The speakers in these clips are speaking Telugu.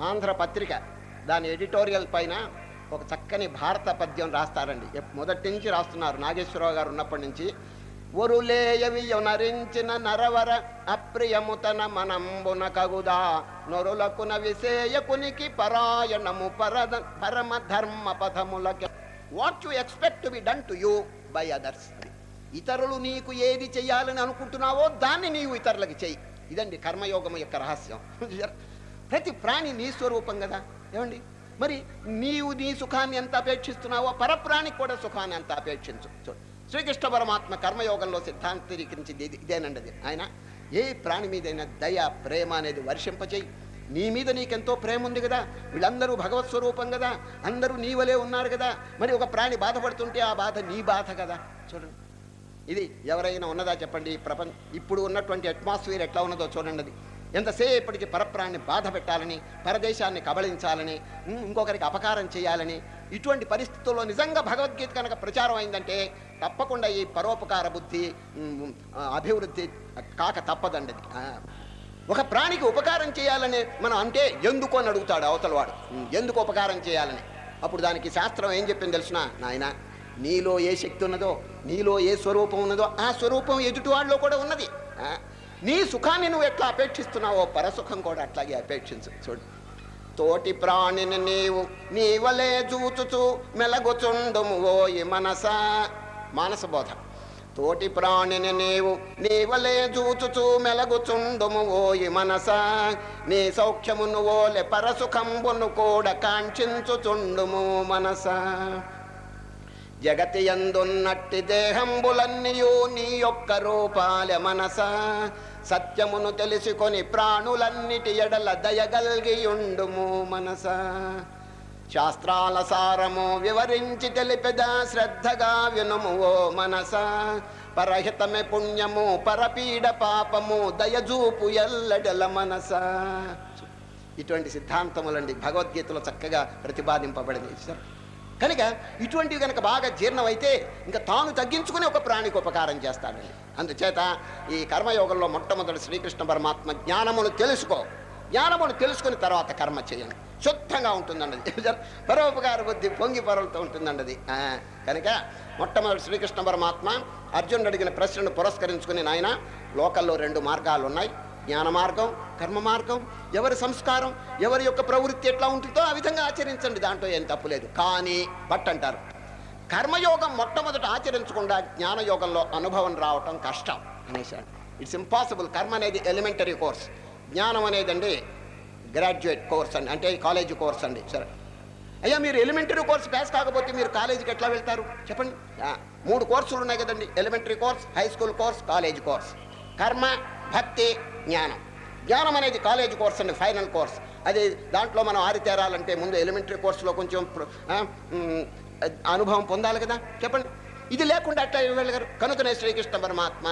ఆంధ్ర పత్రిక దాని ఎడిటోరియల్ పైన ఒక చక్కని భారత పద్యం రాస్తారండి. మొదటి నుంచి రాస్తున్నారు. నాగేశ్వరరావు గారు ఉన్నప్పటి నుంచి. ఒరులేయవి నరించిన నరవర అప్రియముతన మనంబున కగుదా నొరులకున విసేయకునికి పరాయణము పరమ ధర్మ పథములకి. What you expect to be done to you by others. ఇతరులు నీకు ఏది చెయ్యాలని అనుకుంటున్నావో దాన్ని నీవు ఇతరులకి చెయ్యి. ఇదండి కర్మయోగం యొక్క రహస్యం. ప్రతి ప్రాణి నీ స్వరూపం కదా ఏమండి. మరి నీవు నీ సుఖాన్ని ఎంత అపేక్షిస్తున్నావో పరప్రాణికి కూడా సుఖాన్ని ఎంత అపేక్షించు. చూడు, శ్రీకృష్ణ పరమాత్మ కర్మయోగంలో సిద్ధాంతీకరించింది ఇదేనండి. అది ఆయన ఏ ప్రాణి మీదైనా దయ ప్రేమ అనేది వర్షింపచేయి. నీ మీద నీకెంతో ప్రేమ ఉంది కదా, వీళ్ళందరూ భగవత్ స్వరూపం కదా, అందరూ నీ వలే ఉన్నారు కదా. మరి ఒక ప్రాణి బాధపడుతుంటే ఆ బాధ నీ బాధ కదా. చూడండి, ఇది ఎవరైనా ఉన్నదా చెప్పండి. ఇప్పుడు ఉన్నటువంటి అట్మాస్ఫియర్ ఎట్లా ఉన్నదో చూడండి. అది ఎంతసేపటికి పరప్రాణిని బాధ పెట్టాలని, పరదేశాన్ని కబళించాలని, ఇంకొకరికి అపకారం చేయాలని, ఇటువంటి పరిస్థితుల్లో నిజంగా భగవద్గీత కనుక ప్రచారం అయిందంటే తప్పకుండా ఈ పరోపకార బుద్ధి అభివృద్ధి కాక తప్పదండి. ఒక ప్రాణికి ఉపకారం చేయాలని మనం అంటే ఎందుకు అని అడుగుతాడు అవతలవాడు. ఎందుకు ఉపకారం చేయాలని? అప్పుడు దానికి శాస్త్రం ఏం చెప్పింది తెలుసునా? నాయన, నీలో ఏ శక్తి ఉన్నదో, నీలో ఏ స్వరూపం ఉన్నదో ఆ స్వరూపం ఎదుటి వాళ్ళలో కూడా ఉన్నది. నీ సుఖాన్ని నువ్వు ఎట్లా అపేక్షిస్తున్నావో పరసుఖం కూడా అట్లాగే అపేక్షించు. చూడు, తోటి ప్రాణిని నీవు నీవలే చూచుచు మెలగుచుండుము ఓయి మనసా. మానసబోధ. తోటి ప్రాణిని నీవు నీవలే చూచుచు మెలగుచుండుము ఓయి మనసా. నీ సౌఖ్యమును ఓలె పరసుఖంబును కూడా కాంక్షించుచుండుము మనసా. జగతి యందున్నట్టి దేహంబులన్నీయు నీ యొక్క రూపాలె మనసా. సత్యమును తెలుసుకొని ప్రాణులన్నిటి ఎడల దయగల్గియుండుము మనసా. శాస్త్రాల సారము వివరించి తెలిపెదా శ్రద్ధగా వినుము ఓ మనసా. పరహితమే పుణ్యము పరపీడ పాపము దయజూపు ఎల్లడల మనసా. ఇటువంటి సిద్ధాంతములండి భగవద్గీతలో చక్కగా ప్రతిపాదింపబడింది. కనుక ఇటువంటివి కనుక బాగా జీర్ణమైతే ఇంకా తాను తగ్గించుకుని ఒక ప్రాణికి ఉపకారం చేస్తాడండి. అందుచేత ఈ కర్మయోగంలో మొట్టమొదటి శ్రీకృష్ణ పరమాత్మ జ్ఞానమును తెలుసుకో, జ్ఞానమును తెలుసుకుని తర్వాత కర్మ చేయండి, శుద్ధంగా ఉంటుందండి. పరోపకార బుద్ధి పొంగి పొరలతో ఉంటుందండి అది. కనుక మొట్టమొదటి శ్రీకృష్ణ పరమాత్మ అర్జునుడు అడిగిన ప్రశ్నను పురస్కరించుకుని, నాయన లోకల్లో 2 మార్గాలు ఉన్నాయి, జ్ఞాన మార్గం, కర్మ మార్గం. ఎవరి సంస్కారం, ఎవరి యొక్క ప్రవృత్తి ఎట్లా ఉంటుందో ఆ విధంగా ఆచరించండి, దాంట్లో ఏం తప్పులేదు. కానీ బట్ అంటారు, కర్మయోగం మొట్టమొదట ఆచరించకుండా జ్ఞానయోగంలో అనుభవం రావటం కష్టం అనేసాడు. It's impossible. కర్మ అనేది ఎలిమెంటరీ కోర్స్, జ్ఞానం అనేది అండి గ్రాడ్యుయేట్ కోర్స్ అండి, అంటే కాలేజీ కోర్స్ అండి. సరే అయ్యా, మీరు ఎలిమెంటరీ కోర్స్ పాస్ కాకపోతే మీరు కాలేజీకి ఎట్లా వెళ్తారు చెప్పండి? 3 కోర్సులు ఉన్నాయి కదండి, elementary course, high school course, college course. కర్మ, భక్తి, జ్ఞానం. జ్ఞానం అనేది కాలేజీ కోర్స్ అండి, ఫైనల్ కోర్స్. అది దాంట్లో మనం ఆరితేరాలంటే ముందు ఎలిమెంటరీ కోర్సులో కొంచెం అనుభవం పొందాలి కదా చెప్పండి. ఇది లేకుండా అట్లా వెళ్ళగారు. కనుకనే శ్రీకృష్ణ పరమాత్మ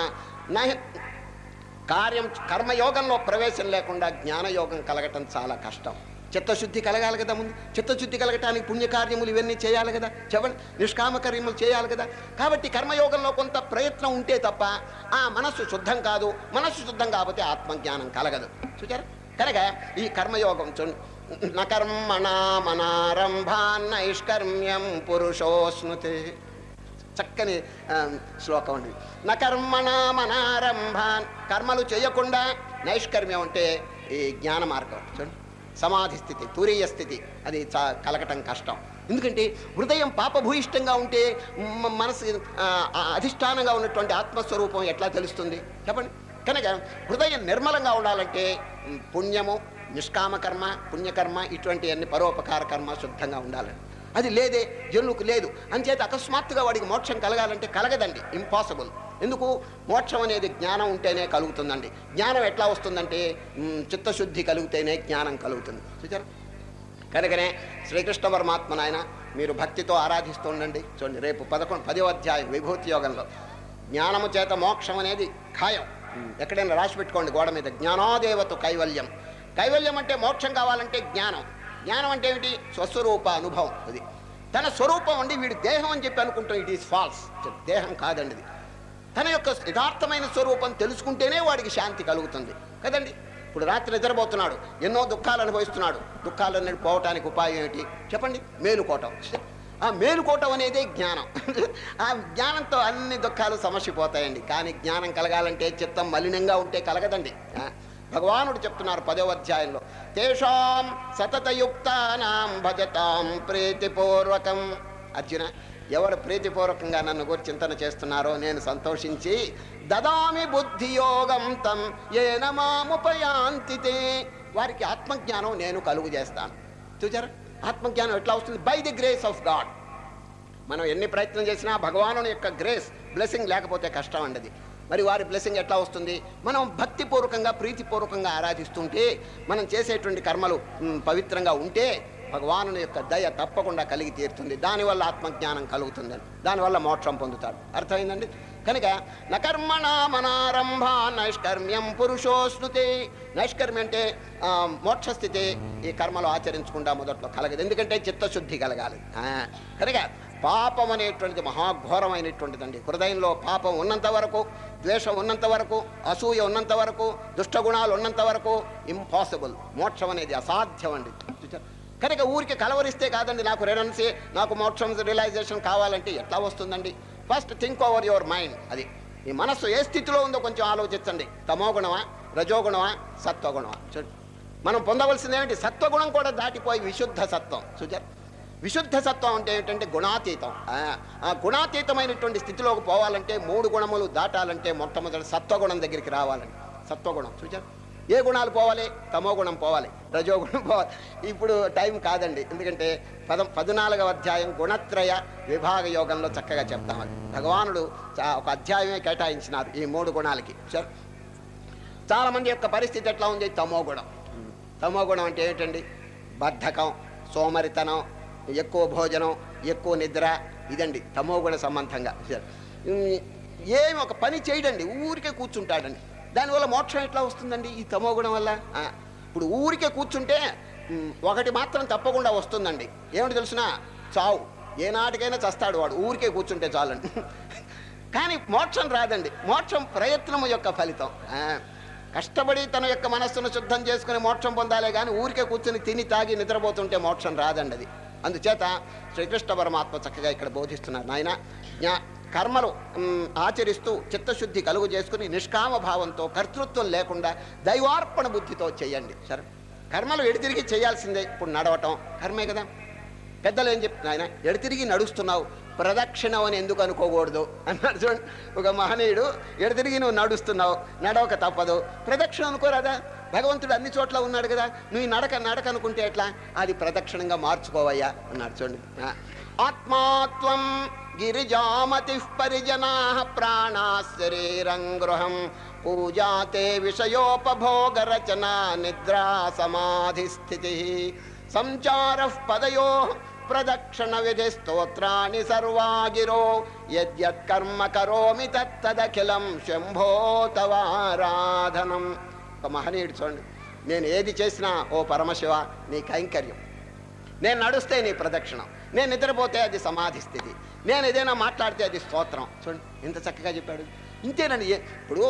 కర్మయోగంలో ప్రవేశం లేకుండా జ్ఞానయోగం కలగటం చాలా కష్టం. చిత్తశుద్ధి కలగాలి కదా ముందు. చిత్తశుద్ధి కలగటానికి పుణ్యకార్యములు ఇవన్నీ చేయాలి కదా చెప్పండి, నిష్కామ కార్యములు చేయాలి కదా. కాబట్టి కర్మయోగంలో కొంత ప్రయత్నం ఉంటే తప్ప ఆ మనస్సు శుద్ధం కాదు. మనస్సు శుద్ధం కాకపోతే ఆత్మజ్ఞానం కలగదు. చూచారు? కనుక ఈ కర్మయోగం నకర్మణామనారంభాన్నైష్కర్మ్యం పురుషోస్నుతే. చక్కని శ్లోకం అండి. నకర్మణామనారంభాన్, కర్మలు చేయకుండా నైష్కర్మ్యం అంటే ఈ జ్ఞాన మార్గం. చూడండి, సమాధి స్థితి, తురీయ స్థితి అది కలగటం కష్టం. ఎందుకంటే హృదయం పాపభూయిష్టంగా ఉంటే మనసు అధిష్టానంగా ఉన్నటువంటి ఆత్మస్వరూపం ఎట్లా తెలుస్తుంది చెప్పండి? కనుక హృదయం నిర్మలంగా ఉండాలంటే పుణ్యము, నిష్కామకర్మ, పుణ్యకర్మ ఇటువంటి అన్ని పరోపకార కర్మ శుద్ధంగా ఉండాలండి. అది లేదే, జనులకు లేదు. అంచేత అకస్మాత్తుగా వాడికి మోక్షం కలగాలంటే కలగదండి, ఇంపాసిబుల్. ఎందుకు? మోక్షం అనేది జ్ఞానం ఉంటేనే కలుగుతుందండి. జ్ఞానం ఎట్లా వస్తుందంటే చిత్తశుద్ధి కలిగితేనే జ్ఞానం కలుగుతుంది. చూచారు? కనుకనే శ్రీకృష్ణ పరమాత్మ నాయన మీరు భక్తితో ఆరాధిస్తూ ఉండండి. చూడండి, రేపు 10వ అధ్యాయం విభూతి యోగంలో జ్ఞానము చేత మోక్షం అనేది ఖాయం. ఎక్కడైనా రాసి పెట్టుకోండి గోడ మీద, జ్ఞానాదేవత కైవల్యం. కైవల్యం అంటే మోక్షం కావాలంటే జ్ఞానం. జ్ఞానం అంటే ఏమిటి? స్వస్వరూప అనుభవం. అది తన స్వరూపం అండి. వీడి దేహం అని చెప్పి అనుకుంటాం, ఇట్ ఈస్ ఫాల్స్. దేహం కాదండి ఇది. తన యొక్క యథార్థమైన స్వరూపం తెలుసుకుంటేనే వాడికి శాంతి కలుగుతుంది కదండి. ఇప్పుడు రాత్రి నిద్రపోతున్నాడు, ఎన్నో దుఃఖాలు అనుభవిస్తున్నాడు. దుఃఖాలన్నీ పోవటానికి ఉపాయం ఏమిటి చెప్పండి? మేలుకోవటం. ఆ మేలుకోవటం అనేది జ్ఞానం. ఆ జ్ఞానంతో అన్ని దుఃఖాలు సమస్యపోతాయండి. కానీ జ్ఞానం కలగాలంటే చిత్తం మలినంగా ఉంటే కలగదండి. భగవానుడు చెప్తున్నారు 10వ అధ్యాయంలో, తేషాం సతతయుక్తానాం భజతాం ప్రీతిపూర్వకం. అర్జున, ఎవరు ప్రీతిపూర్వకంగా నన్ను గురించి చింతన చేస్తున్నారో నేను సంతోషించి దదామి బుద్ధియోగం తం ఏన మాముపయాంతి తే, వారికి ఆత్మజ్ఞానం నేను కలుగు చేస్తాను. చూచారా, ఆత్మజ్ఞానం ఎట్లా వస్తుంది? By the grace of God. మనం ఎన్ని ప్రయత్నం చేసినా భగవాను యొక్క గ్రేస్, బ్లెస్సింగ్ లేకపోతే కష్టం అండి. మరి వారి బ్లెస్సింగ్ ఎట్లా వస్తుంది? మనం భక్తిపూర్వకంగా ప్రీతిపూర్వకంగా ఆరాధిస్తుంటే, మనం చేసేటువంటి కర్మలు పవిత్రంగా ఉంటే భగవాను యొక్క దయ తప్పకుండా కలిగి తీరుతుంది. దానివల్ల ఆత్మజ్ఞానం కలుగుతుందని, దానివల్ల మోక్షం పొందుతాడు. అర్థమైందండి? కనుక నకర్మణామనారంభ నైష్కర్మ్యం పురుషోస్నుతే. నైష్కర్మ్యం అంటే మోక్షస్థితి. ఈ కర్మలు ఆచరించకుండా మొదట్లో కలగదు, ఎందుకంటే చిత్తశుద్ధి కలగాలి. కనుక పాపం అనేటువంటిది మహాఘోరమైనటువంటిదండి. హృదయంలో పాపం ఉన్నంత వరకు, ద్వేషం ఉన్నంత వరకు, అసూయ ఉన్నంత వరకు, దుష్టగుణాలు ఉన్నంత వరకు ఇంపాసిబుల్. మోక్షం అనేది అసాధ్యం అండి. కనుక ఊరికి కలవరిస్తే కాదండి, నాకు రెనెన్సీ, నాకు మోక్షం రియలైజేషన్ కావాలంటే ఎట్లా వస్తుందండి? First think over your mind. అది ఈ మనస్సు ఏ స్థితిలో ఉందో కొంచెం ఆలోచించండి. తమోగుణమా, రజోగుణమా, సత్వగుణమా? చూడండి, మనం పొందవలసింది ఏమిటి? సత్వగుణం కూడా దాటిపోయి విశుద్ధ సత్వం. చూచారు, విశుద్ధ సత్వం అంటే ఏమిటంటే గుణాతీతం. ఆ గుణాతీతమైనటువంటి స్థితిలోకి పోవాలంటే 3 గుణములు దాటాలంటే మొట్టమొదటి సత్వగుణం దగ్గరికి రావాలండి. సత్వగుణం చూచారు, ఏ గుణాలు పోవాలి? తమోగుణం పోవాలి, రజోగుణం పోవాలి. ఇప్పుడు టైం కాదండి, ఎందుకంటే 14వ అధ్యాయం గుణత్రయ విభాగ యోగంలో చక్కగా చెప్తామని భగవానుడు ఒక అధ్యాయమే కేటాయించినారు ఈ 3 గుణాలకి. సరే, చాలామంది యొక్క పరిస్థితి ఎట్లా ఉంది? తమోగుణం. తమోగుణం అంటే ఏమిటండి? బద్ధకం, సోమరితనం, ఎక్కువ భోజనం, ఎక్కువ నిద్ర, ఇదండి తమోగుణ సంబంధంగా. ఏమి ఒక పని చేయడండి, ఊరికే కూర్చుంటాడండి. దానివల్ల మోక్షం ఎట్లా వస్తుందండి? ఈ తమోగుణం వల్ల. ఇప్పుడు ఊరికే కూర్చుంటే ఒకటి మాత్రం తప్పకుండా వస్తుందండి. ఏమిటి తెలుసునా? చావు. ఏనాటికైనా చస్తాడు వాడు, ఊరికే కూర్చుంటే చాలండి. కానీ మోక్షం రాదండి. మోక్షం ప్రయత్నం యొక్క ఫలితం. కష్టపడి తన యొక్క మనస్సును శుద్ధం చేసుకుని మోక్షం పొందాలే కానీ ఊరికే కూర్చుని తిని తాగి నిద్రపోతుంటే మోక్షం రాదండి అది. అందుచేత శ్రీకృష్ణ పరమాత్మ చక్కగా ఇక్కడ బోధిస్తున్నారు. నాయన, కర్మలు ఆచరిస్తూ చిత్తశుద్ధి కలుగు చేసుకుని నిష్కామ భావంతో, కర్తృత్వం లేకుండా దైవార్పణ బుద్ధితో చేయండి. సరే, కర్మలు ఎడితిరిగి చేయాల్సిందే. ఇప్పుడు నడవటం కర్మే కదా. పెద్దలు ఏం చెప్తున్నా, ఆయన ఎడితిరిగి నడుస్తున్నావు, ప్రదక్షిణం అని ఎందుకు అనుకోకూడదు అన్నాడు. చూడండి, ఒక మహనీయుడు ఎడితిరిగి నువ్వు నడుస్తున్నావు, నడవక తప్పదు, ప్రదక్షిణ అనుకోరాదా? భగవంతుడు అన్ని చోట్ల ఉన్నాడు కదా, నువ్వు నడక అనుకుంటే ఎట్లా? అది ప్రదక్షిణంగా మార్చుకోవయ్యా అన్నాడు. చూడండి, ఆత్మాత్వం గిరిజామతి పరిజనా ప్రాణా శరీరం గృహం పూజాతే విషయోపభోగ రచనా నిద్రా సమాధి స్థితి సంచార పదయో ప్రదక్షిణ విధి స్తోత్రాన్ని సర్వాగిరో యద్యత్కర్మ కరోమి తత్తదఖిలం శంభో తవారాధనం. ఒక మహనీయుడు చూడండి, నేను ఏది చేసినా ఓ పరమశివ నీ కైంకర్యం, నేను నడుస్తే నీ ప్రదక్షిణం, నేను నిద్రపోతే అది సమాధి స్థితి, నేను ఏదైనా మాట్లాడితే అది స్తోత్రం. చూడండి ఎంత చక్కగా చెప్పాడు. ఇంతేనండి. ఇప్పుడు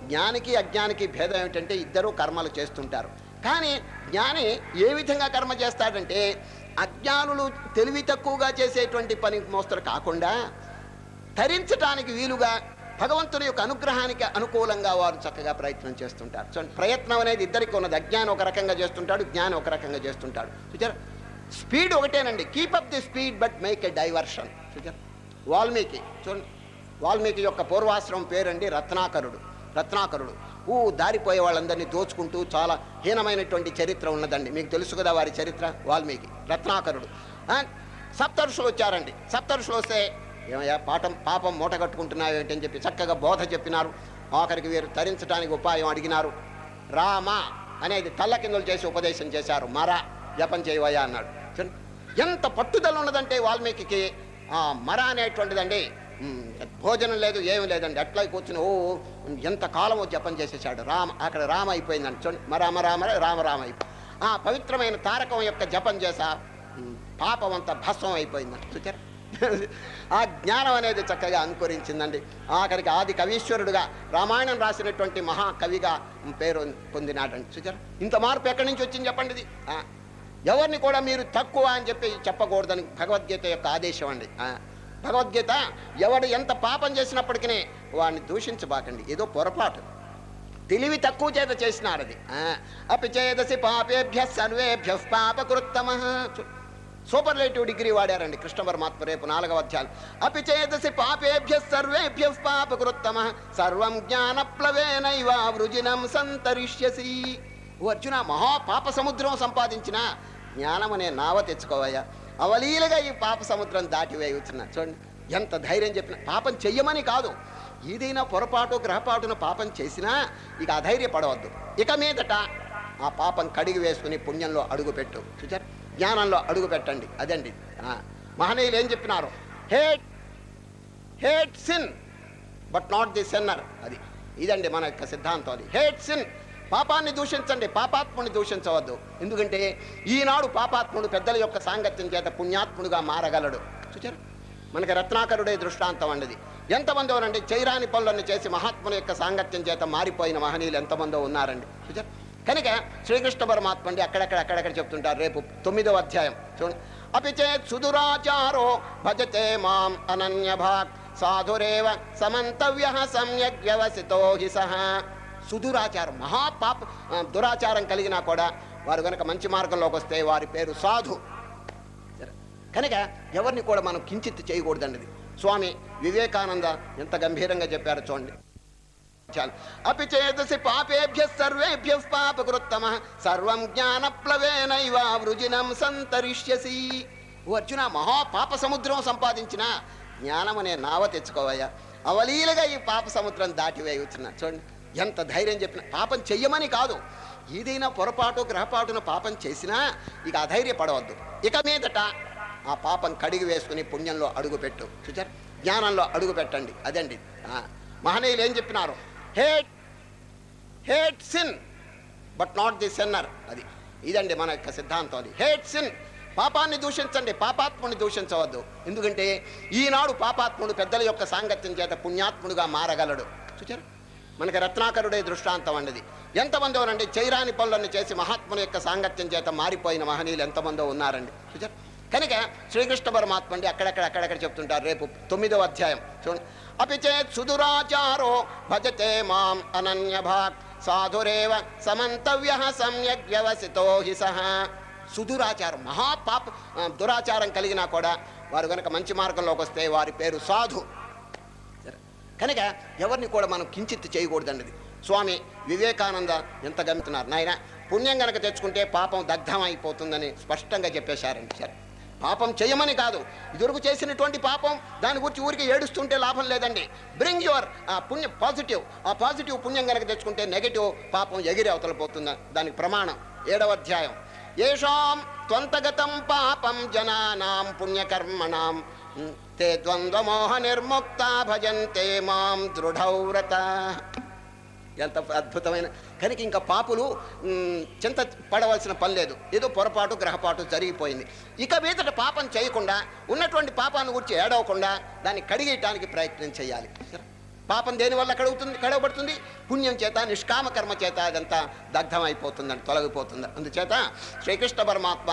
జ్ఞానికి అజ్ఞానికి భేదం ఏమిటంటే ఇద్దరూ కర్మలు చేస్తుంటారు. కానీ జ్ఞాని ఏ విధంగా కర్మ చేస్తాడంటే అజ్ఞానులు తెలివి తక్కువగా చేసేటువంటి పని మోస్తరు కాకుండా తరించడానికి వీలుగా భగవంతుని యొక్క అనుగ్రహానికి అనుకూలంగా వారు చక్కగా ప్రయత్నం చేస్తుంటారు. చూడండి, ప్రయత్నం అనేది ఇద్దరికి ఉన్నది. అజ్ఞానం ఒక రకంగా చేస్తుంటాడు, జ్ఞానం ఒక రకంగా చేస్తుంటాడు. చూచారు, స్పీడ్ ఒకటేనండి. Keep up the speed but make a diversion. చూచారు, వాల్మీకి చూడండి, వాల్మీకి యొక్క పూర్వాశ్రమం పేరండి రత్నాకరుడు. రత్నాకరుడు దారిపోయే వాళ్ళందరినీ దోచుకుంటూ చాలా హీనమైనటువంటి చరిత్ర ఉన్నదండి. మీకు తెలుసు కదా వారి చరిత్ర. వాల్మీకి రత్నాకరుడు. సప్తఋషులు వచ్చారండి. సప్తఋషులు వస్తే ఏమయ్యా పాపం మూట కట్టుకుంటున్నావు ఏంటని చెప్పి చక్కగా బోధ చెప్పినారు. ఆఖరికి వీరు తరించడానికి ఉపాయం అడిగినారు. రామ అనేది తల్ల కిందలు చేసి ఉపదేశం చేశారు. మర జపం చేయవయ్యా అన్నాడు. ఎంత పట్టుదల ఉన్నదంటే వాల్మీకి మర అనేటువంటిదండి. భోజనం లేదు, ఏమి లేదండి, అట్లా కూర్చుని ఎంత కాలమో జపం చేసేసాడు. అక్కడ రామ అయిపోయిందండి. చూడండి, రామ అయిపోయి ఆ పవిత్రమైన తారకం యొక్క జపం చేసా పాపం అంతా భస్వం అయిపోయిందండి. చూచారు, ఆ జ్ఞానం అనేది చక్కగా అంకురించిందండి. ఆఖరికి ఆది కవీశ్వరుడుగా రామాయణం రాసినటువంటి మహాకవిగా పేరు పొందినాడండి. చూచారు, ఇంత మార్పు ఎక్కడి నుంచి వచ్చింది చెప్పండి. ఇది ఎవరిని కూడా మీరు తక్కువ అని చెప్పి చెప్పకూడదని భగవద్గీత యొక్క ఆదేశం అండి. భగవద్గీత ఎవడు ఎంత పాపం చేసినప్పటికీ వాడిని దూషించబాకండి, ఏదో పొరపాటు, తెలివి తక్కువ చేత చేసినాడు అది. అపి చేదసి పాపేభ్య సర్వేభ్య పాపకృత్తమః. సూపర్లేటివ్ డిగ్రీ వాడారండి కృష్ణ పరమాత్మ రేపు 4వ అధ్యాయం. అపి చేదసి పాపేభ్య సర్వేభ్య పాపకృత్తమః సర్వం జ్ఞానప్లవేనైవ వృజినం సంతరిష్యసి. అర్జున, మహాపాప సముద్రం సంపాదించిన జ్ఞానం అనే నావ తెచ్చుకోవయ్యా, అవలీలగా ఈ పాప సముద్రం దాటివేయుచున్నా. చూడండి ఎంత ధైర్యం చెప్పిన. పాపం చెయ్యమని కాదు, ఏదైనా పొరపాటు గ్రహపాటున పాపం చేసినా ఇక అధైర్యపడవద్దు. ఇక మీదట ఆ పాపం కడిగి వేసుకుని పుణ్యంలో అడుగుపెట్టు. చూచారు, జ్ఞానంలో అడుగు పెట్టండి. అదండి మహనీయులు ఏం చెప్పినారు. Hate sin but not the sinner. అది ఇదండి మన యొక్క సిద్ధాంతం. అది హేట్ సిన్, పాపాన్ని దూషించండి, పాపాత్ముని దూషించవద్దు. ఎందుకంటే ఈనాడు పాపాత్ముడు పెద్దల యొక్క సాంగత్యం చేత పుణ్యాత్ముడుగా మారగలడు. చూచారు, మనకి రత్నాకరుడే దృష్టాంతం అండి. ఎంతమందో రండి చైరాని పనులను చేసి మహాత్ముల యొక్క సాంగత్యం చేత మారిపోయిన మహనీయులు ఎంతమందో ఉన్నారండి. చూచారు, కనుక శ్రీకృష్ణ పరమాత్మ అండి అక్కడెక్కడ చెప్తుంటారు. రేపు 9వ అధ్యాయం చూడండి. అపి చేత్ సుదురాచారో భజతే మాం అనన్యభాక్ సాధురేవ సమంతవ్య సమ్యక్ వ్యవసితో హి సహ. సుదురాచారం, మహాపాప దురాచారం కలిగినా కూడా వారు కనుక మంచి మార్గంలోకి వస్తే వారి పేరు సాధు. కనుక ఎవరిని కూడా మనం కించిత్ చేయకూడదండి. స్వామి వివేకానంద ఎంత గంభీరంగా చెప్పారు చూడండి. అపి చేదసి పాపేభ్య సర్వేభ్య పాపకృత్తమః సర్వం జ్ఞానప్లవేనైవ వృజినం సంతరిష్యసి. ఓ అర్జున, మహాపాప సముద్రం సంపాదించిన జ్ఞానం అనే నావ తెచ్చుకోవయ్యా, అవలీలగా ఈ పాప సముద్రం దాటివేయుచున్నా. చూడండి ఎంత ధైర్యం చెప్పిన. పాపం చెయ్యమని కాదు, ఏదైనా పొరపాటు గ్రహపాటున పాపం చేసినా ఇక అధైర్యపడవద్దు. ఇక మీదట ఆ పాపం కడిగి వేసుకుని పుణ్యంలో అడుగుపెట్టు. చూచారు, జ్ఞానంలో అడుగు పెట్టండి. అదండి మహనీయులు ఏం చెప్పినారు. Hate sin but not the sinner. అది ఇదండి మన యొక్క సిద్ధాంతం. అది హేట్ సిన్, పాపాన్ని దూషించండి, పాపాత్ముని దూషించవద్దు. ఎందుకంటే ఈనాడు పాపాత్ముడు పెద్దల యొక్క సాంగత్యం చేత పుణ్యాత్ముడుగా మారగలడు. చూచారు, మనకి రత్నాకరుడే దృష్టాంతం అండి. ఎంతమందో రండి చైరాని పనులను చేసి మహాత్ముల యొక్క సాంగత్యం చేత మారిపోయిన మహనీయులు ఎంతమందో ఉన్నారండి. చూచారు, కనుక శ్రీకృష్ణ పరమాత్మ అండి అక్కడెక్కడ చెప్తుంటారు. రేపు 9వ అధ్యాయం చూడండి. అపి చేత్ సుదురాచారో భజతే మాం అనన్యభాక్ సాధురేవ సమంతవ్య సమ్యక్ వ్యవసితో హి సహ. సుదురాచారం, మహాపాప దురాచారం కలిగినా కూడా వారు కనుక మంచి మార్గంలోకి వస్తే వారి పేరు సాధు. కనుక ఎవరిని కూడా మనం కించిత్ చేయకూడదండి. స్వామి వివేకానంద ఎంత గమ్ముతున్నారు. నాయన, పుణ్యం కనుక తెచ్చుకుంటే పాపం దగ్ధం అయిపోతుందని స్పష్టంగా చెప్పేశారండి. సరే, పాపం చేయమని కాదు, ఇదివరకు చేసినటువంటి పాపం దాని గురించి ఊరికి ఏడుస్తుంటే లాభం లేదండి. బ్రింగ్ యువర్ పుణ్యం పాజిటివ్. ఆ పాజిటివ్ పుణ్యం కనుక తెచ్చుకుంటే నెగటివ్ పాపం ఎగిరి అవతల పోతుంది. దానికి ప్రమాణం 7వ అధ్యాయం. ఏషాం త్వంతగతం పాపం జనానాం పుణ్యకర్మణాం తే ద్వంద్వమోహ నిర్ముక్త భజంతే మాం దృఢవ్రత. ఎంత అద్భుతమైన. కనుక ఇంకా పాపులు చింత పడవలసిన పని లేదు, ఏదో పొరపాటు గ్రహపాటు జరిగిపోయింది. ఇక మీదట పాపం చేయకుండా ఉన్నటువంటి పాపాన్ని గురించి ఏడవకుండా దాన్ని కడిగేయటానికి ప్రయత్నం చేయాలి. పాపం దేనివల్ల కడగబడుతుంది? పుణ్యం చేత, నిష్కామ కర్మ చేత అదంతా దగ్ధమైపోతుందని, తొలగిపోతుంది. అందుచేత శ్రీకృష్ణ పరమాత్మ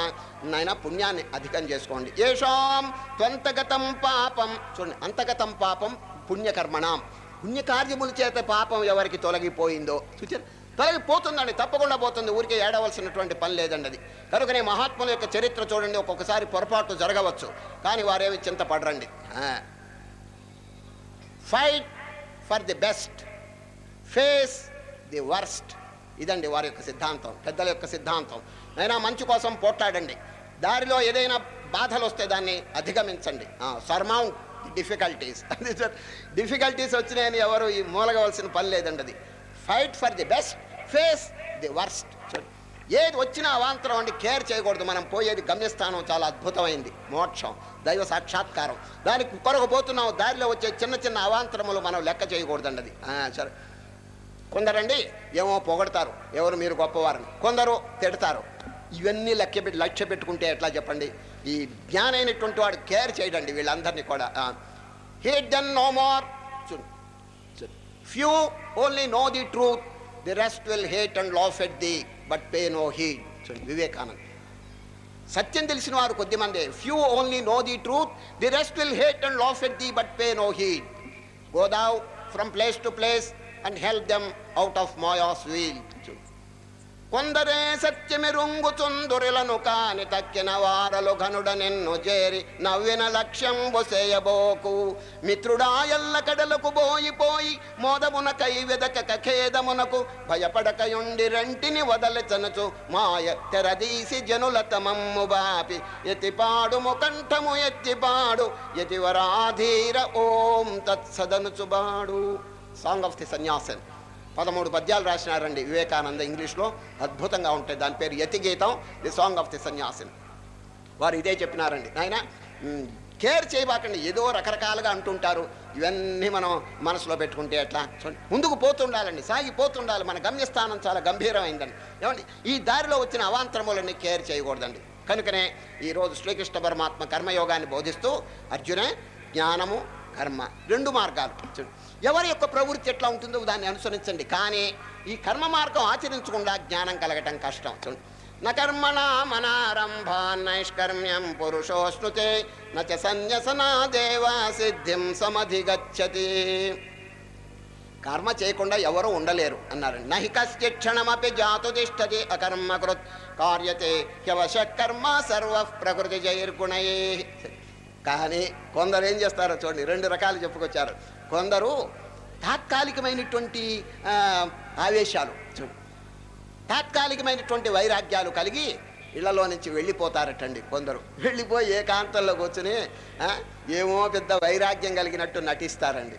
నాయన పుణ్యాన్ని అధికం చేసుకోండి. ఏషాం త్వంతగతం పాపం. చూడండి, అంతగతం పాపం పుణ్యకర్మణం. పుణ్యకార్యముల చేత పాపం ఎవరికి తొలగిపోయిందో చూచారు, తొలగిపోతుందండి, తప్పకుండా పోతుంది. ఊరికే ఏడవలసినటువంటి పని లేదండి అది. కనుకనే మహాత్ముల యొక్క చరిత్ర చూడండి, ఒక్కొక్కసారి పొరపాటు జరగవచ్చు, కానీ వారేమి చింతపడరండి. Fight for the best, face the worst. ఇదండి వారి యొక్క సిద్ధాంతం, పెద్దల యొక్క సిద్ధాంతం. అయినా మంచి కోసం పోట్లాడండి. దారిలో ఏదైనా బాధలు వస్తే దాన్ని అధిగమించండి. Surmount difficulties. డిఫికల్టీస్ వచ్చినాయని ఎవరు ఈ మూలగవలసిన పని లేదండి. అది fight for the best, face the worst. ఏది వచ్చినా అవాంతరం అండి కేర్ చేయకూడదు. మనం పోయేది గమ్యస్థానం చాలా అద్భుతమైంది, మోక్షం, దైవ సాక్షాత్కారం. దానికి కొరకు పోతున్నాం, దారిలో వచ్చే చిన్న చిన్న అవాంతరములు మనం లెక్క చేయకూడదండి. అది సరే, కొందరండి ఏమో పొగడతారు, ఎవరు మీరు గొప్పవారని, కొందరు తిడతారు. ఇవన్నీ లక్ష్య పెట్టుకుంటే ఎట్లా చెప్పండి? ఈ జ్ఞానైనటువంటి వాడు కేర్ చేయడండి వీళ్ళందరినీ కూడా. Hate then no more, few only know the truth, the rest will hate and laugh at thee but pay no heed. Vivekananda. సత్యం తెలిసిన వారు కొద్దిమందే. Few only know the truth, the rest will hate and laugh at thee but pay no heed. Go thou from place to place and help them out of Maya's veil. కొందరే సత్యమెరుంగుచుందురిలను కాని తక్కిన వారలు ఘనుడ నిన్ను చేరి నవ్విన లక్ష్యం బొసేయబోకు. మిత్రుడా ఎల్ల కడలకు బోయిపోయి మోదమున కై వెదకక ఖేదమునకు భయపడకయుండి రెంటిని వదలచనుచు మాయ తెరదీసి జనుల తమమ్ము బాపి ఎతిపాడుము కంఠము ఎత్తిపాడు యతివరాధీర ఓం తత్సదనుచుబాడు. సాంగ్ ఆఫ్ ది సన్యాసన్ 13 పద్యాలు రాసినారండి వివేకానంద. ఇంగ్లీష్లో అద్భుతంగా ఉంటాయి. దాని పేరు Yatigeetham, the song of the Sannyasin. వారు ఇదే చెప్పినారండి, నాయన కేర్ చేయబాకండి. ఏదో రకరకాలుగా అంటుంటారు, ఇవన్నీ మనం మనసులో పెట్టుకుంటే ఎట్లా? ముందుకు పోతుండాలండి, సాగిపోతుండాలి. మన గమ్యస్థానం చాలా గంభీరమైందండి. ఏమండి, ఈ దారిలో వచ్చిన అవాంతరములన్నీ కేర్ చేయకూడదండి. కనుకనే ఈరోజు శ్రీకృష్ణ పరమాత్మ కర్మయోగాన్ని బోధిస్తూ అర్జున జ్ఞానము కర్మ 2 మార్గాలు. ఎవరి యొక్క ప్రవృత్తి ఎట్లా ఉంటుందో దాన్ని అనుసరించండి. కానీ ఈ కర్మ మార్గం ఆచరించకుండా జ్ఞానం కలగటం కష్టం. నకర్మణ మనారంభా నైష్కర్మ్యం పురుషోస్నుతే నచ సన్యసనా దేవా సిద్ధిం సమధిగచ్చతి. కర్మ చేయకుండా ఎవరు ఉండలేరు అన్నారు. నహి కశ్చిత్ క్షణమపి జాతు తిష్టతి అకర్మకృత్ కార్యతే హ్యవశ కర్మ సర్వ ప్రకృతి జైర్గుణయే. కానీ కొందరు ఏం చేస్తారో చూడండి, 2 రకాలు చెప్పుకొచ్చారు. కొందరు తాత్కాలికమైనటువంటి ఆవేశాలు, తాత్కాలికమైనటువంటి వైరాగ్యాలు కలిగి ఇళ్లలో నుంచి వెళ్ళిపోతారటండి. కొందరు వెళ్ళిపోయి ఏకాంతంలో కూర్చుని ఏమో పెద్ద వైరాగ్యం కలిగినట్టు నటిస్తారండి.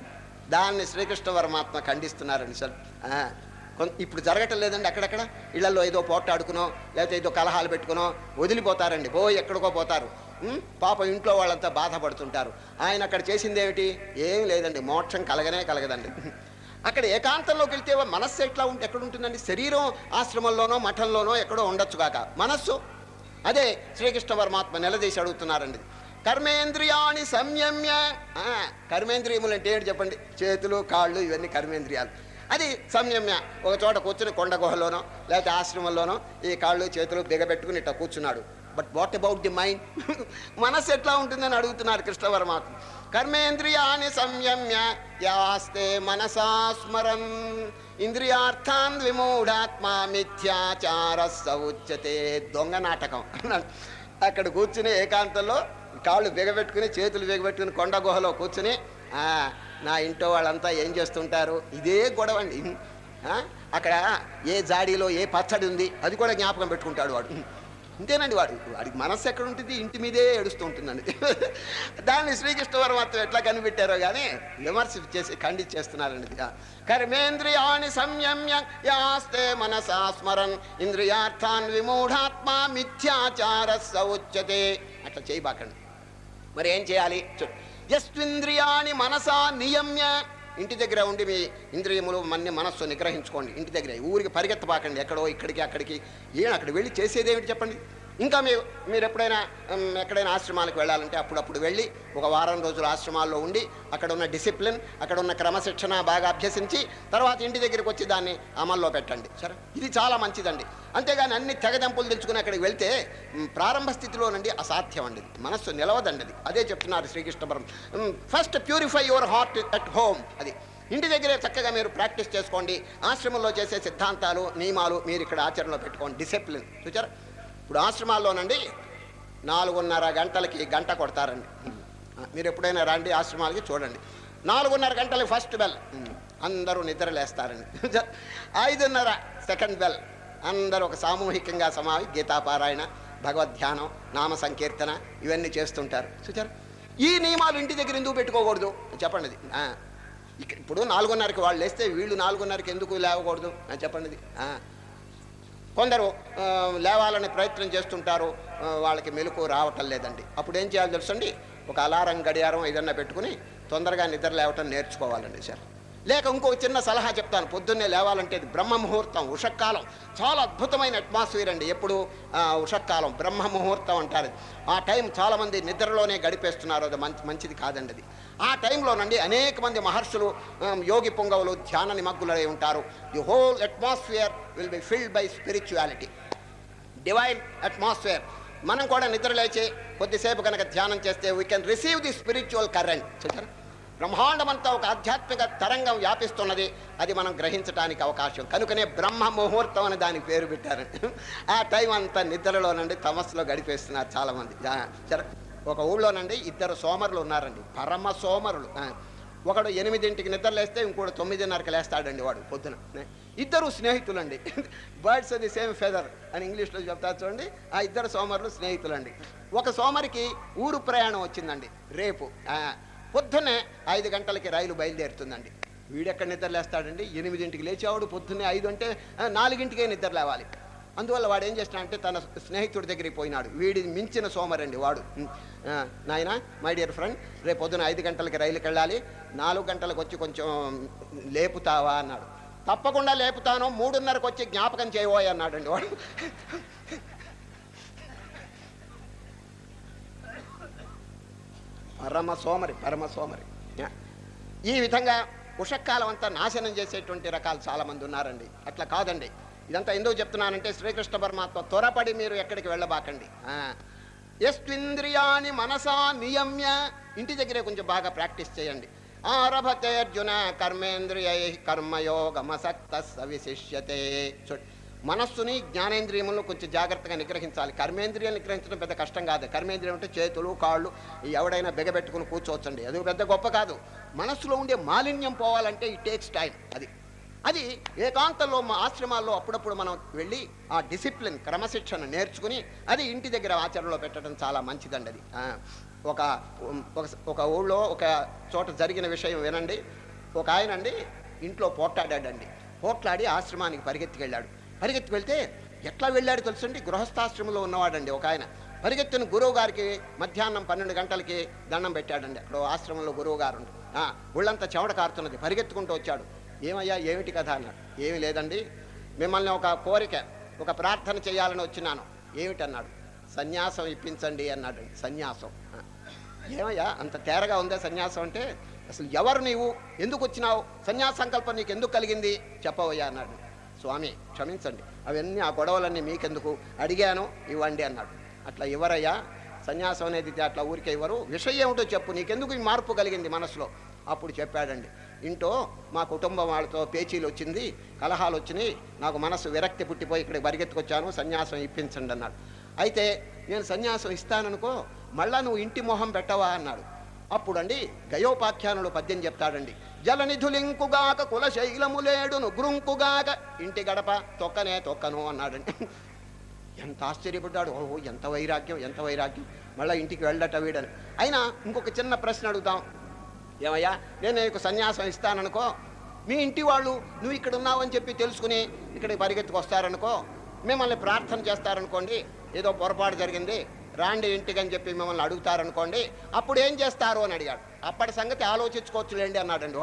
దాన్ని శ్రీకృష్ణ పరమాత్మ ఖండిస్తున్నారండి. సార్ ఇప్పుడు జరగటం లేదండి. అక్కడక్కడ ఇళ్లలో ఏదో పోట్లాడుకునో లేకపోతే ఏదో కలహాలు పెట్టుకునో వదిలిపోతారండి, ఎక్కడికో పోతారు. పాపం ఇంట్లో వాళ్ళంతా బాధపడుతుంటారు. ఆయన అక్కడ చేసింది ఏమిటి? ఏం లేదండి, మోక్షం కలగదండి. అక్కడ ఏకాంతంలోకి వెళ్తే మనస్సు ఎట్లా ఎక్కడ ఉంటుందండి? శరీరం ఆశ్రమంలోనో మఠంలోనో ఎక్కడో ఉండొచ్చుగాక, మనస్సు అదే శ్రీకృష్ణ పరమాత్మ నిలదీసి అడుగుతున్నారండి. కర్మేంద్రియాణి సంయమ్య. కర్మేంద్రియములు అంటే ఏంటి చెప్పండి? చేతులు కాళ్ళు ఇవన్నీ కర్మేంద్రియాలు. అది సంయమ్య. ఒక చోట కూర్చుని కొండ గుహలోనో లేకపోతే ఆశ్రమంలోనో ఈ కాళ్ళు చేతులు బిగబెట్టుకుని ఇట్లా కూర్చున్నాడు. But what about the mind? మనస్సు ఎట్లా ఉంటుందని అడుగుతున్నారు కృష్ణ పరమాత్మ. కర్మేంద్రియాన్ని సంయమ్య యాస్తే మనసా స్మరన్ ఇంద్రియార్థాన్ విమూఢాత్మ మిథ్యాచార సౌచ్యతే. దొంగ నాటకం అన్నాడు. అక్కడ కూర్చుని ఏకాంతంలో కాళ్ళు బిగబెట్టుకుని చేతులు బిగబెట్టుకుని కొండ గుహలో కూర్చుని నా ఇంట్లో వాళ్ళంతా ఏం చేస్తుంటారు, ఇదే గొడవ అండి. అక్కడ ఏ జాడీలో ఏ పచ్చడి ఉంది అది కూడా జ్ఞాపకం పెట్టుకుంటాడు వాడు. అంతేనండి, వాడికి మనస్సు ఎక్కడ ఉంటుంది? ఇంటి మీదే ఏడుస్తూ ఉంటుందండి. దాన్ని శ్రీకృష్ణ పరమాత్మ ఎట్లా కనిపెట్టారో కానీ విమర్శ చేసి ఖండించేస్తున్నారండి. కర్మేంద్రియాణి సంయమ్య యాస్తే మనసా స్మరన్ ఇంద్రియార్థాన్ విమూఢాత్మ మిథ్యాచార సౌచ్యతే. అట్లా చేయబాకండి. మరి ఏం చేయాలి? యస్వింద్రియాణి మనసా నియమ్య. ఇంటి దగ్గర ఉండి మీ ఇంద్రియములు మనస్సు నిగ్రహించుకోండి. ఇంటి దగ్గర ఊరికి పరిగెత్తబాకండి, ఎక్కడో ఇక్కడికి అక్కడికి. అక్కడ వెళ్ళి చేసేది ఏమిటి చెప్పండి? ఇంకా మీరు ఎక్కడైనా ఆశ్రమాలకు వెళ్ళాలంటే అప్పుడప్పుడు వెళ్ళి ఒక వారం రోజులు ఆశ్రమాల్లో ఉండి అక్కడ ఉన్న డిసిప్లిన్, అక్కడ ఉన్న క్రమశిక్షణ బాగా అభ్యసించి తర్వాత ఇంటి దగ్గరికి వచ్చి దాన్ని అమల్లో పెట్టండి. సరే, ఇది చాలా మంచిదండి. అంతేగాని అన్ని తెగదెంపులు తెలుసుకుని అక్కడికి వెళ్తే ప్రారంభ స్థితిలోనండి అసాధ్యం అండి, మనస్సు నిలవదండి. అది అదే చెప్తున్నారు శ్రీకృష్ణ పరమాత్మ. First purify your heart at home. అది ఇంటి దగ్గరే చక్కగా మీరు ప్రాక్టీస్ చేసుకోండి. ఆశ్రమంలో చేసే సిద్ధాంతాలు నియమాలు మీరు ఇక్కడ ఆచరణలో పెట్టుకోండి. డిసిప్లిన్ చూచారా? ఇప్పుడు ఆశ్రమాల్లోనండి 4:30 గంటలకి గంట కొడతారండి. మీరు ఎప్పుడైనా రండి ఆశ్రమాలకి చూడండి. 4:30 గంటలకి ఫస్ట్ బెల్, అందరూ నిద్రలేస్తారండి. 5:30 సెకండ్ బెల్, అందరూ ఒక సామూహికంగా గీతాపారాయణ, భగవద్ధ్యానం, నామ సంకీర్తన ఇవన్నీ చేస్తుంటారు. చూచారు? ఈ నియమాలు ఇంటి దగ్గర ఎందుకు పెట్టుకోకూడదు చెప్పండి? ఇప్పుడు 4:30కి వాళ్ళు లేస్తే వీళ్ళు 4:30కి ఎందుకు లేవకూడదు చెప్పండి? కొందరు లేవాలని ప్రయత్నం చేస్తుంటారు, వాళ్ళకి మెలకు రావటం లేదండి. అప్పుడు ఏం చేయాలి తెలుసండి? ఒక అలారం గడియారం ఏదన్నా పెట్టుకుని తొందరగా నిద్ర లేవటం నేర్చుకోవాలండి సార్. లేక ఇంకో చిన్న సలహా చెప్తాను. పొద్దున్నే లేవాలంటే బ్రహ్మ ముహూర్తం, ఉషక్కాలం, చాలా అద్భుతమైన అట్మాస్ఫియర్ అండి. ఎప్పుడు ఉషక్కాలం, బ్రహ్మ ముహూర్తం అంటారు. ఆ టైం చాలామంది నిద్రలోనే గడిపేస్తున్నారు. అది మంచిది కాదండి. అది ఆ టైంలోనండి అనేక మంది మహర్షులు, యోగి పుంగవులు ధ్యాన నిమగ్నులై ఉంటారు. The whole atmosphere will be filled by spirituality, divine atmosphere. మనం కూడా నిద్ర లేచి కొద్దిసేపు కనుక ధ్యానం చేస్తే we can receive the spiritual current. చూసారా, బ్రహ్మాండమంతా ఒక ఆధ్యాత్మిక తరంగం వ్యాపిస్తున్నది. అది మనం గ్రహించడానికి అవకాశం. కనుకనే బ్రహ్మ ముహూర్తం అని దానికి పేరు పెట్టారు. ఆ టైం అంతా నిద్రలోనండి తమస్సులో గడిపేస్తున్నారు చాలామంది. ఒక ఊళ్ళోనండి 2 సోమరులు ఉన్నారండి, పరమ సోమరులు. ఒకడు 8ంటికి నిద్ర లేస్తే ఇంకోటి 9:30కి లేస్తాడండి వాడు పొద్దున. 2 స్నేహితులండి, బర్డ్స్ ది సేమ్ ఫెదర్ అని ఇంగ్లీష్లో చెప్తారు చూడండి. ఆ 2 సోమరులు స్నేహితులండి. ఒక సోమరికి ఊరు ప్రయాణం వచ్చిందండి రేపు. పొద్దున్నే 5 గంటలకి రైలు బయలుదేరుతుందండి. వీడెక్కడ నిద్ర లేస్తాడండి? 8ంటికి లేచేవాడు పొద్దున్నే 5 అంటే 4ంటికే నిద్ర లేవాలి. అందువల్ల వాడు ఏం చేసినాడంటే తన స్నేహితుడి దగ్గరికి పోయినాడు. వీడి మించిన సోమరండి వాడు. నాయన, మై డియర్ ఫ్రెండ్, రేపు పొద్దున 5 గంటలకి రైలుకి వెళ్ళాలి, 4 గంటలకు వచ్చి కొంచెం లేపుతావా అన్నాడు. తప్పకుండా లేపుతాను, 3:30కి వచ్చి జ్ఞాపకం చేయబోయ్ అన్నాడండి వాడు. పరమ సోమరి. ఈ విధంగా ఉషక్కాలం అంతా నాశనం చేసేటువంటి రకాలు చాలామంది ఉన్నారండి. అట్లా కాదండి. ఇదంతా ఎందుకు చెప్తున్నానంటే శ్రీకృష్ణ పరమాత్మ త్వరపడి మీరు ఎక్కడికి వెళ్ళబాకండి. యస్త్వింద్రియాని మనసా నియమ్య, ఇంటి దగ్గరే కొంచెం బాగా ప్రాక్టీస్ చేయండి. ఆరభతే అర్జున కర్మేంద్రియై కర్మయోగమసక్త సవిశిష్యతే. మనస్సుని జ్ఞానేంద్రియములను కొంచెం జాగ్రత్తగా నిగ్రహించాలి. కర్మేంద్రియాలు నిగ్రహించడం పెద్ద కష్టం కాదు. కర్మేంద్రియం అంటే చేతులు కాళ్ళు ఎవడైనా బెగబెట్టుకుని కూర్చోవచ్చండి, అది పెద్ద గొప్ప కాదు. మనస్సులో ఉండే మాలిన్యం పోవాలంటే ఇట్ టేక్స్ టైం. అది ఏకాంతంలో మా ఆశ్రమాల్లో అప్పుడప్పుడు మనం వెళ్ళి ఆ డిసిప్లిన్, క్రమశిక్షణ నేర్చుకుని అది ఇంటి దగ్గర ఆచరణలో పెట్టడం చాలా మంచిదండి. అది ఒక ఊళ్ళో ఒక చోట జరిగిన విషయం వినండి. ఒక ఆయన అండి ఇంట్లో పోట్లాడి ఆశ్రమానికి పరిగెత్తికి వెళ్తే ఎట్లా వెళ్ళాడు తెలుసండి? గృహస్థాశ్రమంలో ఉన్నవాడండి ఒక ఆయన. పరిగెత్తిన గురువు గారికి మధ్యాహ్నం 12 గంటలకి దండం పెట్టాడండి. అక్కడ ఆశ్రమంలో గురువు గారు ఒళ్ళంతా చెమట కారుతున్నది. పరిగెత్తుకుంటూ వచ్చాడు. ఏమయ్యా, ఏమిటి కథ అన్నాడు. ఏమీ లేదండి, మిమ్మల్ని ఒక కోరిక, ఒక ప్రార్థన చేయాలని వచ్చినాను. ఏమిటన్నాడు. సన్యాసం ఇప్పించండి అన్నాడు. సన్యాసం? ఏమయ్యా అంత తేరగా ఉందే సన్యాసం అంటే? అసలు ఎవరు నీవు, ఎందుకు వచ్చినావు, సన్యాస సంకల్పం నీకు ఎందుకు కలిగింది చెప్పవయ్యా అన్నాడు. స్వామి క్షమించండి, అవన్నీ ఆ గొడవలన్నీ మీకెందుకు, అడిగాను ఇవ్వండి అన్నాడు. అట్లా ఇవ్వరయ్యా, సన్యాసం అనేది అట్లా ఊరికే ఇవ్వరు, విషయం ఏమిటో చెప్పు, నీకెందుకు ఈ మార్పు కలిగింది మనసులో. అప్పుడు చెప్పాడండి, ఇంట్లో మా కుటుంబం వాళ్ళతో పేచీలు వచ్చింది, కలహాలు వచ్చినాయి, నాకు మనసు విరక్తి పుట్టిపోయి ఇక్కడికి పరిగెత్తుకొచ్చాను, సన్యాసం ఇప్పించండి అన్నాడు. అయితే నేను సన్యాసం ఇస్తాననుకో, మళ్ళా నువ్వు ఇంటి మొహం పెట్టవా అన్నాడు. అప్పుడండి గయోపాఖ్యానులు పద్యం చెప్తాడండి. జలనిధులింకుగాక కులశైలములేడును గ్రుంకుగాక ఇంటి గడప తొక్కను అన్నాడండి. ఎంత ఆశ్చర్యపడ్డాడు. ఓహో, ఎంత వైరాగ్యం, మళ్ళీ ఇంటికి వెళ్ళట వీడని. అయినా ఇంకొక చిన్న ప్రశ్న అడుగుతాం. ఏమయ్యా, నేను నీకు సన్యాసం ఇస్తాననుకో, మీ ఇంటి వాళ్ళు నువ్వు ఇక్కడ ఉన్నావని చెప్పి తెలుసుకుని ఇక్కడికి పరిగెత్తుకు వస్తారనుకో, మిమ్మల్ని ప్రార్థన చేస్తారనుకోండి, ఏదో పొరపాటు జరిగింది రాండి ఇంటికి అని చెప్పి మిమ్మల్ని అడుగుతారనుకోండి, అప్పుడు ఏం చేస్తారు అని అడిగాడు. అప్పటి సంగతి ఆలోచించుకోవచ్చులేండి అన్నాడండి.